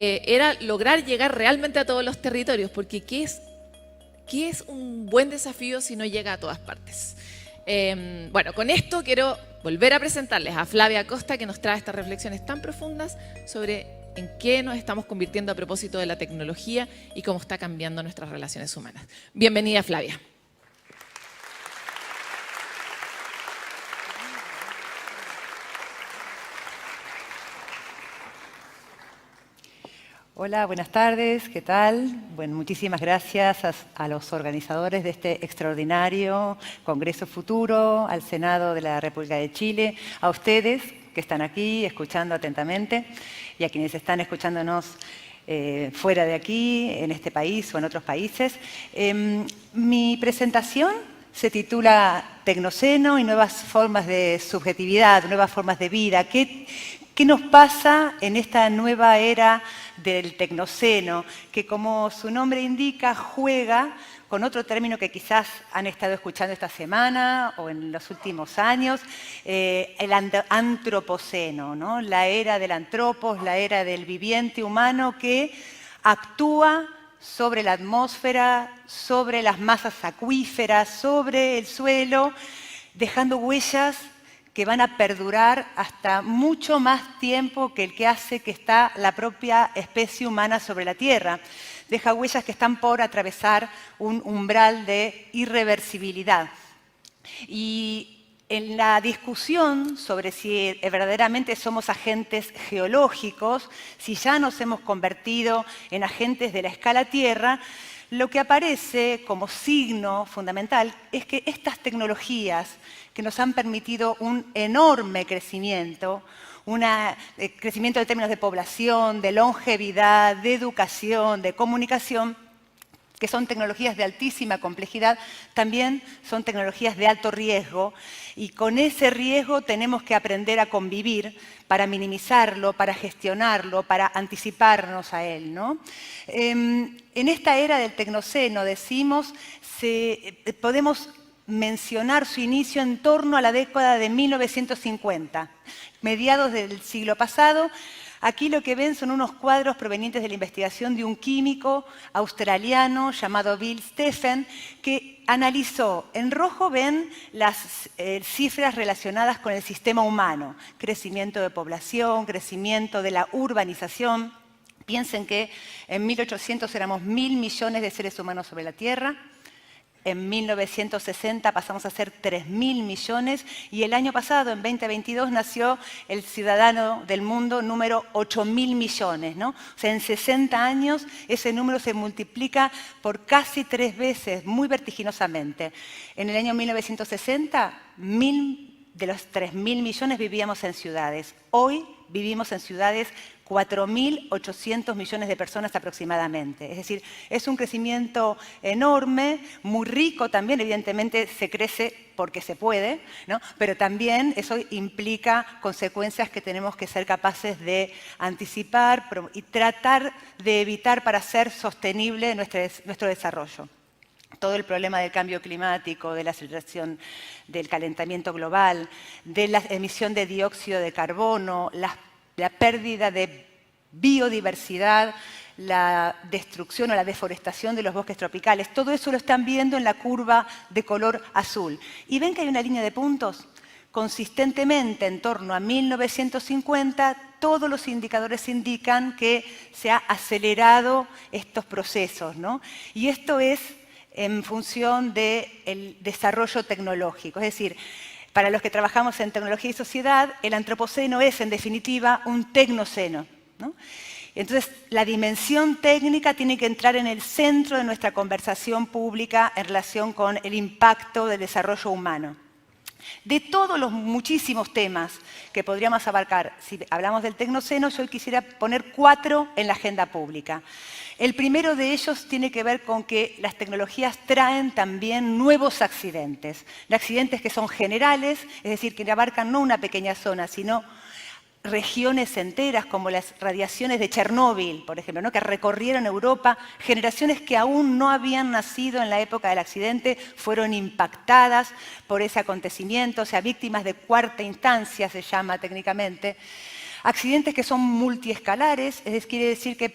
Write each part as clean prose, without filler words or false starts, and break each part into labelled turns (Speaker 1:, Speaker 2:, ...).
Speaker 1: era lograr llegar realmente a todos los territorios, porque ¿qué es un buen desafío si no llega a todas partes? Bueno, con esto quiero volver a presentarles a Flavia Costa, que nos trae estas reflexiones tan profundas sobre en qué nos estamos convirtiendo a propósito de la tecnología y cómo está cambiando nuestras relaciones humanas. Bienvenida, Flavia.
Speaker 2: Hola, buenas tardes, ¿qué tal? Bueno, muchísimas gracias a los organizadores de este extraordinario Congreso Futuro, al Senado de la República de Chile, a ustedes que están aquí escuchando atentamente y a quienes están escuchándonos fuera de aquí, en este país o en otros países. Mi presentación se titula Tecnoceno y nuevas formas de subjetividad, nuevas formas de vida. ¿Qué nos pasa en esta nueva era del tecnoceno? Que, como su nombre indica, juega con otro término que quizás han estado escuchando esta semana o en los últimos años, el antropoceno, ¿no? La era del antropos, la era del viviente humano que actúa sobre la atmósfera, sobre las masas acuíferas, sobre el suelo, dejando huellas que van a perdurar hasta mucho más tiempo que el que hace que está la propia especie humana sobre la Tierra. Deja huellas que están por atravesar un umbral de irreversibilidad. Y en la discusión sobre si verdaderamente somos agentes geológicos, si ya nos hemos convertido en agentes de la escala Tierra, lo que aparece como signo fundamental es que estas tecnologías que nos han permitido un enorme crecimiento, crecimiento en términos de población, de longevidad, de educación, de comunicación, que son tecnologías de altísima complejidad, también son tecnologías de alto riesgo, y con ese riesgo tenemos que aprender a convivir para minimizarlo, para gestionarlo, para anticiparnos a él, ¿no? En esta era del tecnoceno, decimos, podemos mencionar su inicio en torno a la década de 1950, mediados del siglo pasado. Aquí lo que ven son unos cuadros provenientes de la investigación de un químico australiano llamado Bill Stephen, que analizó, en rojo ven las cifras relacionadas con el sistema humano, crecimiento de población, crecimiento de la urbanización. Piensen que en 1800 éramos 1.000 millones de seres humanos sobre la Tierra. En 1960 pasamos a ser 3.000 millones y el año pasado, en 2022, nació el ciudadano del mundo número 8.000 millones, ¿no? O sea, en 60 años ese número se multiplica por casi 3 veces, muy vertiginosamente. En el año 1960, 1.000 de los 3.000 millones vivíamos en ciudades. Hoy vivimos en ciudades 4.800 millones de personas aproximadamente. Es decir, es un crecimiento enorme, muy rico también, evidentemente se crece porque se puede, ¿no? Pero también eso implica consecuencias que tenemos que ser capaces de anticipar y tratar de evitar para hacer sostenible nuestro desarrollo. Todo el problema del cambio climático, de la aceleración del calentamiento global, de la emisión de dióxido de carbono, la pérdida de biodiversidad, la destrucción o la deforestación de los bosques tropicales. Todo eso lo están viendo en la curva de color azul. Y ven que hay una línea de puntos. Consistentemente, en torno a 1950, todos los indicadores indican que se ha acelerado estos procesos, ¿no? Y esto es en función del desarrollo tecnológico. Es decir, para los que trabajamos en tecnología y sociedad, el antropoceno es, en definitiva, un tecnoceno, ¿no? Entonces, la dimensión técnica tiene que entrar en el centro de nuestra conversación pública en relación con el impacto del desarrollo humano. De todos los muchísimos temas que podríamos abarcar, si hablamos del tecnoceno, yo quisiera poner 4 en la agenda pública. El primero de ellos tiene que ver con que las tecnologías traen también nuevos accidentes. Accidentes que son generales, es decir, que abarcan no una pequeña zona, sino regiones enteras, como las radiaciones de Chernóbil, por ejemplo, ¿no? Que recorrieron Europa. Generaciones que aún no habían nacido en la época del accidente fueron impactadas por ese acontecimiento, o sea, víctimas de cuarta instancia se llama técnicamente. Accidentes que son multiescalares, quiere decir que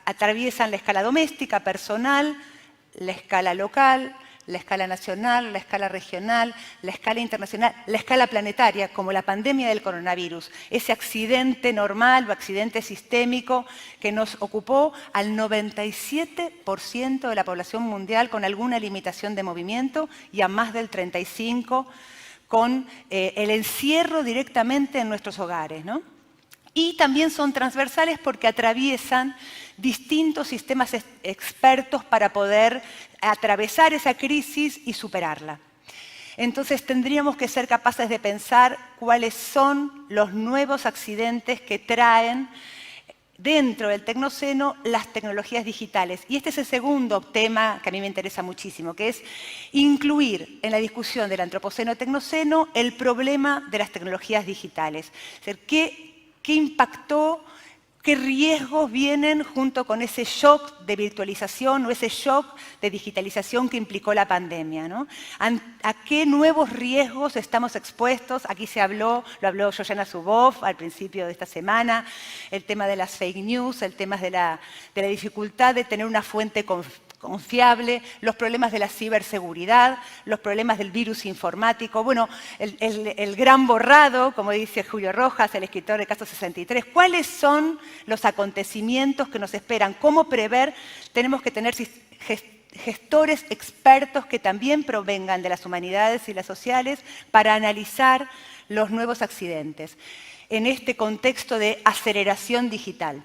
Speaker 2: atraviesan la escala doméstica, personal, la escala local, la escala nacional, la escala regional, la escala internacional, la escala planetaria, como la pandemia del coronavirus. Ese accidente normal o accidente sistémico que nos ocupó al 97% de la población mundial con alguna limitación de movimiento y a más del 35% con el encierro directamente en nuestros hogares, ¿no? Y también son transversales porque atraviesan distintos sistemas expertos para poder atravesar esa crisis y superarla. Entonces tendríamos que ser capaces de pensar cuáles son los nuevos accidentes que traen dentro del Tecnoceno las tecnologías digitales. Y este es el segundo tema que a mí me interesa muchísimo, que es incluir en la discusión del Antropoceno-Tecnoceno el problema de las tecnologías digitales. Es decir, ¿qué impactó? ¿Qué riesgos vienen junto con ese shock de virtualización o ese shock de digitalización que implicó la pandemia, ¿no? ¿A qué nuevos riesgos estamos expuestos? Aquí lo habló Shoshana Zuboff al principio de esta semana, el tema de las fake news, el tema de la dificultad de tener una fuente confiable, los problemas de la ciberseguridad, los problemas del virus informático, bueno, el gran borrado, como dice Julio Rojas, el escritor de Caso 63. ¿Cuáles son los acontecimientos que nos esperan? ¿Cómo prever? Tenemos que tener gestores expertos que también provengan de las humanidades y las sociales para analizar los nuevos accidentes en este contexto de aceleración digital.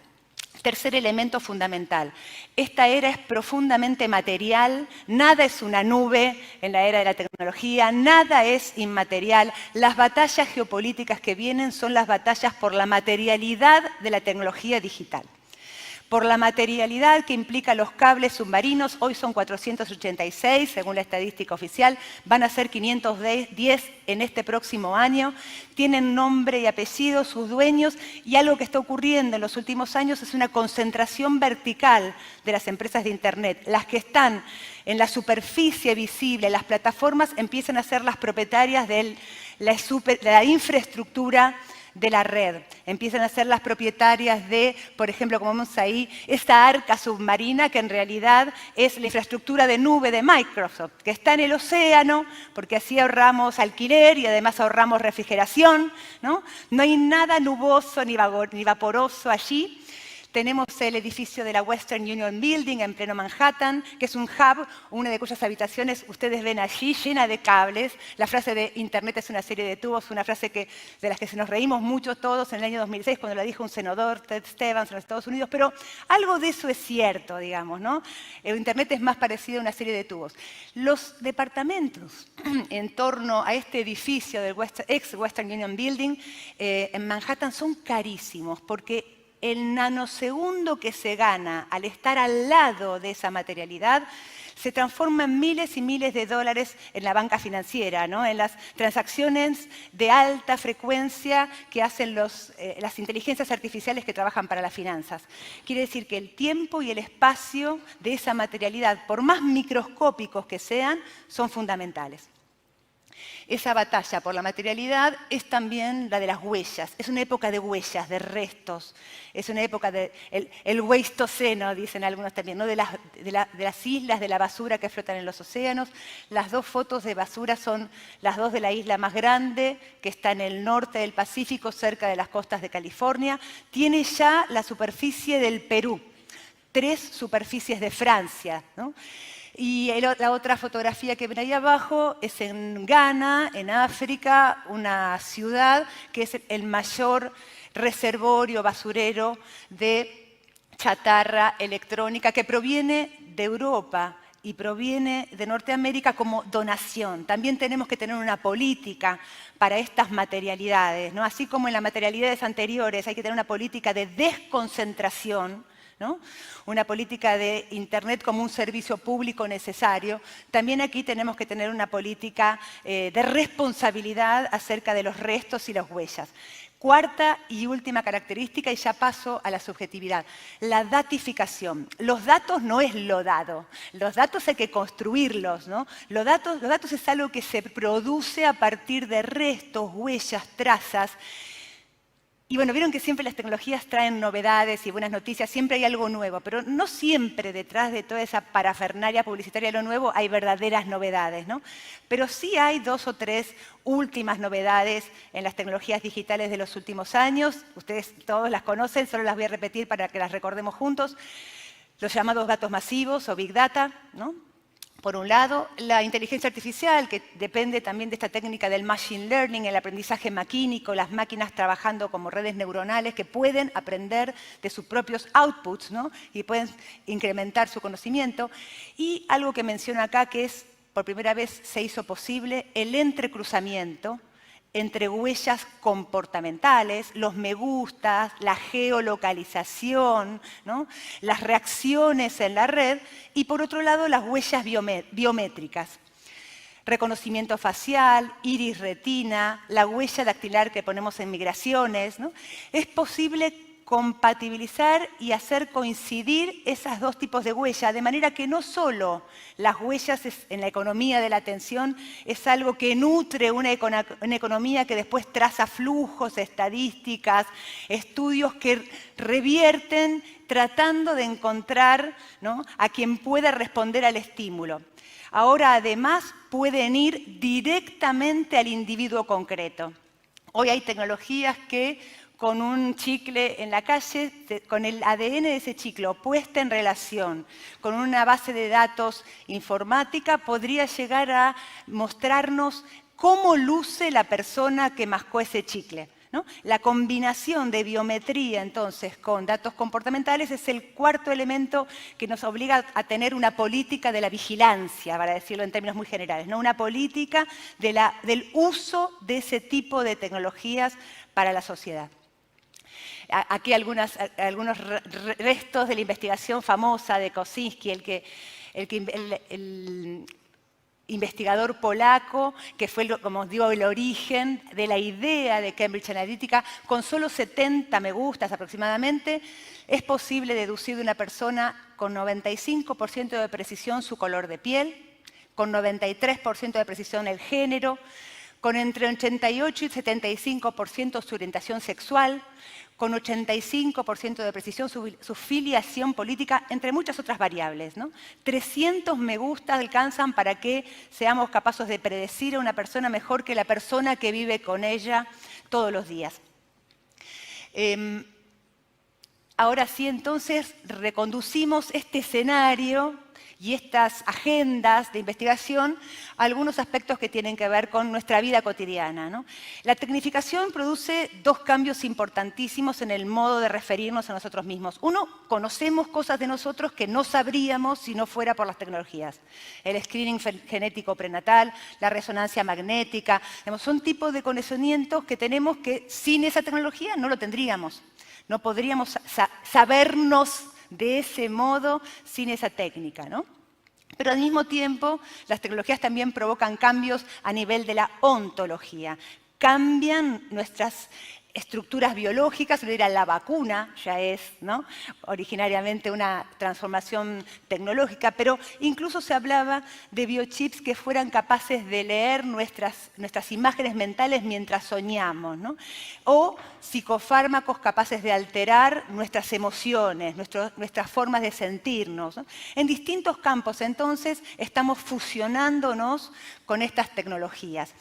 Speaker 2: Tercer elemento fundamental, esta era es profundamente material, nada es una nube en la era de la tecnología, nada es inmaterial. Las batallas geopolíticas que vienen son las batallas por la materialidad de la tecnología digital. Por la materialidad que implica los cables submarinos, hoy son 486 según la estadística oficial, van a ser 510 en este próximo año, tienen nombre y apellido sus dueños y algo que está ocurriendo en los últimos años es una concentración vertical de las empresas de Internet. Las que están en la superficie visible, las plataformas empiezan a ser las propietarias de la infraestructura de la red. Empiezan a ser las propietarias de, por ejemplo, como vemos ahí, esta arca submarina que en realidad es la infraestructura de nube de Microsoft, que está en el océano, porque así ahorramos alquiler y además ahorramos refrigeración, ¿no? No hay nada nuboso ni vaporoso allí. Tenemos el edificio de la Western Union Building en pleno Manhattan, que es un hub, una de cuyas habitaciones ustedes ven allí, llena de cables. La frase de Internet es una serie de tubos, una frase de las que se nos reímos mucho todos en el año 2006 cuando la dijo un senador, Ted Stevens, en los Estados Unidos, pero algo de eso es cierto, digamos, ¿no? Internet es más parecido a una serie de tubos. Los departamentos en torno a este edificio del ex Western Union Building en Manhattan son carísimos porque el nanosegundo que se gana al estar al lado de esa materialidad se transforma en miles y miles de dólares en la banca financiera, ¿no? En las transacciones de alta frecuencia que hacen las inteligencias artificiales que trabajan para las finanzas. Quiere decir que el tiempo y el espacio de esa materialidad, por más microscópicos que sean, son fundamentales. Esa batalla por la materialidad es también la de las huellas. Es una época de huellas, de restos. Es una época del Pleistoceno, dicen algunos también, ¿no? de las islas, de la basura que flotan en los océanos. Las dos fotos de basura son las dos de la isla más grande, que está en el norte del Pacífico, cerca de las costas de California. Tiene ya la superficie del Perú, 3 superficies de Francia, ¿no? Y la otra fotografía que ven ahí abajo es en Ghana, en África, una ciudad que es el mayor reservorio basurero de chatarra electrónica que proviene de Europa y proviene de Norteamérica como donación. También tenemos que tener una política para estas materialidades, ¿no? Así como en las materialidades anteriores hay que tener una política de desconcentración, ¿no? Una política de Internet como un servicio público necesario. También aquí tenemos que tener una política de responsabilidad acerca de los restos y las huellas. Cuarta y última característica, y ya paso a la subjetividad, la datificación. Los datos no es lo dado, los datos hay que construirlos, ¿no? Los datos es algo que se produce a partir de restos, huellas, trazas. Y bueno, vieron que siempre las tecnologías traen novedades y buenas noticias, siempre hay algo nuevo, pero no siempre detrás de toda esa parafernalia publicitaria de lo nuevo hay verdaderas novedades, ¿no? Pero sí hay 2 o 3 últimas novedades en las tecnologías digitales de los últimos años. Ustedes todos las conocen, solo las voy a repetir para que las recordemos juntos. Los llamados datos masivos o Big Data, ¿no? Por un lado, la inteligencia artificial, que depende también de esta técnica del machine learning, el aprendizaje maquínico, las máquinas trabajando como redes neuronales que pueden aprender de sus propios outputs, ¿no? Y pueden incrementar su conocimiento. Y algo que menciono acá, que es, por primera vez se hizo posible, el entrecruzamiento entre huellas comportamentales, los me gustas, la geolocalización, ¿no? Las reacciones en la red y, por otro lado, las huellas biométricas. Reconocimiento facial, iris retina, la huella dactilar que ponemos en migraciones, ¿no? Es posible compatibilizar y hacer coincidir esos 2 tipos de huella, de manera que no solo las huellas en la economía de la atención es algo que nutre una economía que después traza flujos, estadísticas, estudios que revierten tratando de encontrar, ¿no?, a quien pueda responder al estímulo. Ahora, además, pueden ir directamente al individuo concreto. Hoy hay tecnologías que con un chicle en la calle, con el ADN de ese chicle puesta en relación con una base de datos informática, podría llegar a mostrarnos cómo luce la persona que mascó ese chicle, ¿no? La combinación de biometría, entonces, con datos comportamentales es el 4.º elemento que nos obliga a tener una política de la vigilancia, para decirlo en términos muy generales, ¿no? Una política del uso de ese tipo de tecnologías para la sociedad. Aquí algunos restos de la investigación famosa de Kosinski, el investigador polaco, que fue, como digo, el origen de la idea de Cambridge Analytica. Con solo 70 me gustas aproximadamente, es posible deducir de una persona con 95% de precisión su color de piel, con 93% de precisión el género, con entre 88 y 75% su orientación sexual, con 85% de precisión su filiación política, entre muchas otras variables, ¿no? 300 me gusta alcanzan para que seamos capaces de predecir a una persona mejor que la persona que vive con ella todos los días. Ahora sí, entonces, reconducimos este escenario y estas agendas de investigación a algunos aspectos que tienen que ver con nuestra vida cotidiana, ¿no? La tecnificación produce 2 cambios importantísimos en el modo de referirnos a nosotros mismos. Uno, conocemos cosas de nosotros que no sabríamos si no fuera por las tecnologías. El screening genético prenatal, la resonancia magnética, son tipos de conocimientos que tenemos que sin esa tecnología no lo tendríamos. No podríamos sabernos de ese modo sin esa técnica, ¿no? Pero al mismo tiempo, las tecnologías también provocan cambios a nivel de la ontología. Cambian nuestras estructuras biológicas, la vacuna ya es, ¿no?, originariamente una transformación tecnológica, pero incluso se hablaba de biochips que fueran capaces de leer nuestras imágenes mentales mientras soñamos, ¿no? O psicofármacos capaces de alterar nuestras emociones, nuestras formas de sentirnos, ¿no? En distintos campos, entonces, estamos fusionándonos con estas tecnologías.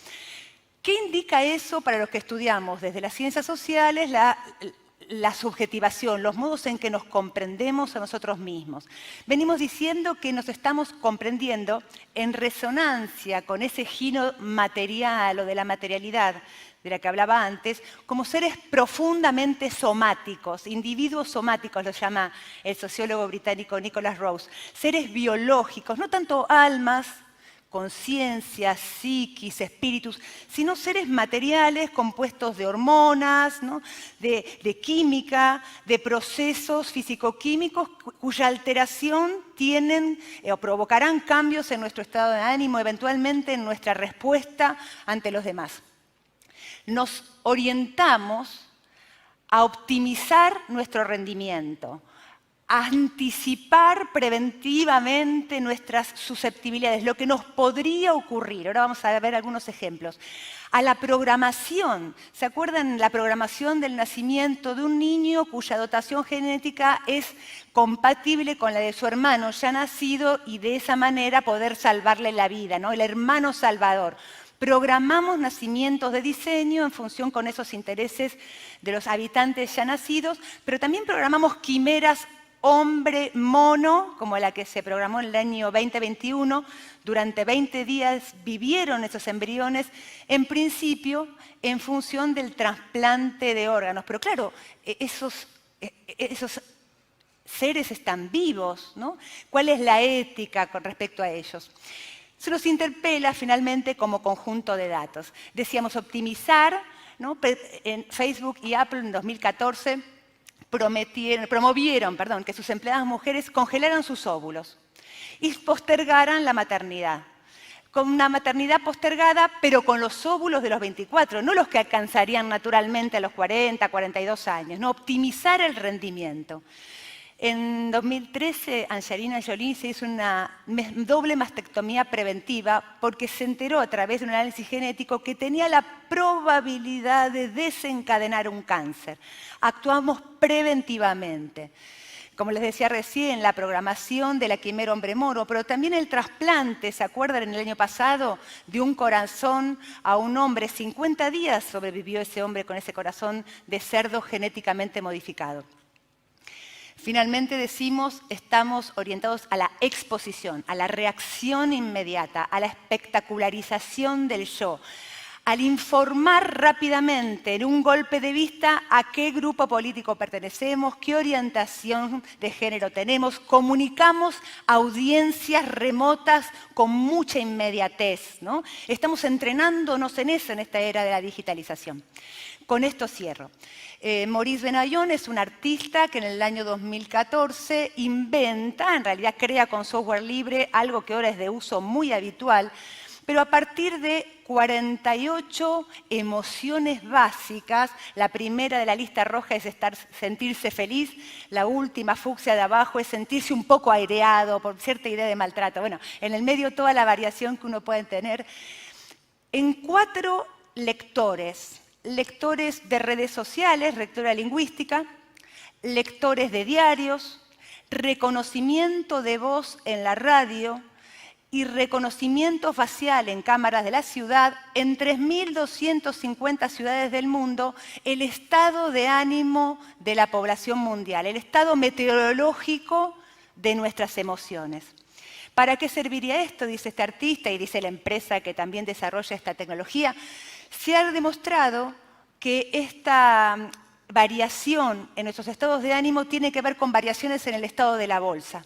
Speaker 2: ¿Qué indica eso para los que estudiamos desde las ciencias sociales la subjetivación, los modos en que nos comprendemos a nosotros mismos? Venimos diciendo que nos estamos comprendiendo en resonancia con ese giro material o de la materialidad de la que hablaba antes, como seres profundamente somáticos, individuos somáticos, lo llama el sociólogo británico Nicholas Rose, seres biológicos, no tanto almas, conciencia, psiquis, espíritus, sino seres materiales compuestos de hormonas, ¿no?, de química, de procesos físico-químicos cuya alteración tienen o provocarán cambios en nuestro estado de ánimo, eventualmente en nuestra respuesta ante los demás. Nos orientamos a optimizar nuestro rendimiento, anticipar preventivamente nuestras susceptibilidades, lo que nos podría ocurrir. Ahora vamos a ver algunos ejemplos. A la programación. ¿Se acuerdan la programación del nacimiento de un niño cuya dotación genética es compatible con la de su hermano ya nacido y de esa manera poder salvarle la vida, ¿no? El hermano salvador. Programamos nacimientos de diseño en función con esos intereses de los habitantes ya nacidos, pero también programamos quimeras hombre-mono, como la que se programó en el año 2021. Durante 20 días vivieron esos embriones, en principio, en función del trasplante de órganos. Pero claro, esos seres están vivos, ¿no? ¿Cuál es la ética con respecto a ellos? Se nos interpela finalmente como conjunto de datos. Decíamos optimizar, ¿no? En Facebook y Apple en 2014 promovieron que sus empleadas mujeres congelaran sus óvulos y postergaran la maternidad. Con una maternidad postergada, pero con los óvulos de los 24, no los que alcanzarían naturalmente a los 40, 42 años, ¿no? Optimizar el rendimiento. En 2013, Angelina Jolie se hizo una doble mastectomía preventiva porque se enteró a través de un análisis genético que tenía la probabilidad de desencadenar un cáncer. Actuamos preventivamente. Como les decía recién, la programación de la quimera hombre-mono, pero también el trasplante, ¿se acuerdan en el año pasado? De un corazón a un hombre. 50 días sobrevivió ese hombre con ese corazón de cerdo genéticamente modificado. Finalmente decimos, estamos orientados a la exposición, a la reacción inmediata, a la espectacularización del yo, al informar rápidamente en un golpe de vista a qué grupo político pertenecemos, qué orientación de género tenemos, comunicamos a audiencias remotas con mucha inmediatez, ¿no? Estamos entrenándonos en eso en esta era de la digitalización. Con esto cierro. Maurice Benayon es un artista que en el año 2014 inventa, en realidad crea con software libre, algo que ahora es de uso muy habitual, pero a partir de 48 emociones básicas. La primera de la lista roja es sentirse feliz, la última fucsia de abajo es sentirse un poco aireado por cierta idea de maltrato. Bueno, en el medio toda la variación que uno puede tener. En 4 lectores de redes sociales, lectura lingüística, lectores de diarios, reconocimiento de voz en la radio y reconocimiento facial en cámaras de la ciudad, en 3.250 ciudades del mundo, el estado de ánimo de la población mundial, el estado meteorológico de nuestras emociones. ¿Para qué serviría esto? Dice este artista y dice la empresa que también desarrolla esta tecnología. Se ha demostrado que esta variación en nuestros estados de ánimo tiene que ver con variaciones en el estado de la bolsa,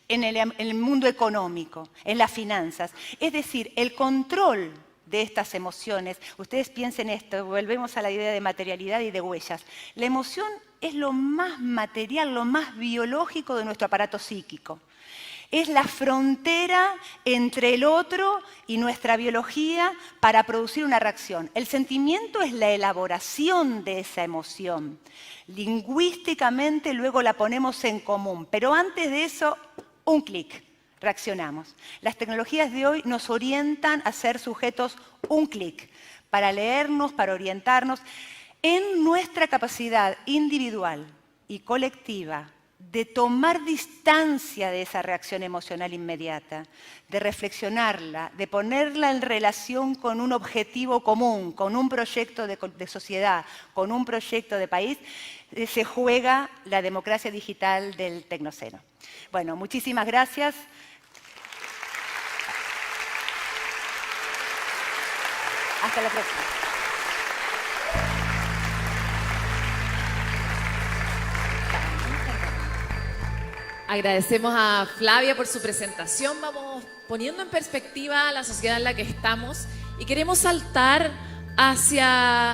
Speaker 2: en el mundo económico, en las finanzas. Es decir, el control de estas emociones. Ustedes piensen esto, volvemos a la idea de materialidad y de huellas. La emoción es lo más material, lo más biológico de nuestro aparato psíquico. Es la frontera entre el otro y nuestra biología para producir una reacción. El sentimiento es la elaboración de esa emoción. Lingüísticamente luego la ponemos en común, pero antes de eso, un clic, reaccionamos. Las tecnologías de hoy nos orientan a ser sujetos un clic, para leernos, para orientarnos en nuestra capacidad individual y colectiva de tomar distancia de esa reacción emocional inmediata, de reflexionarla, de ponerla en relación con un objetivo común, con un proyecto de sociedad, con un proyecto de país, se juega la democracia digital del Tecnoceno. Bueno, muchísimas gracias. Hasta la próxima.
Speaker 1: Agradecemos a Flavia por su presentación. Vamos poniendo en perspectiva la sociedad en la que estamos y queremos saltar hacia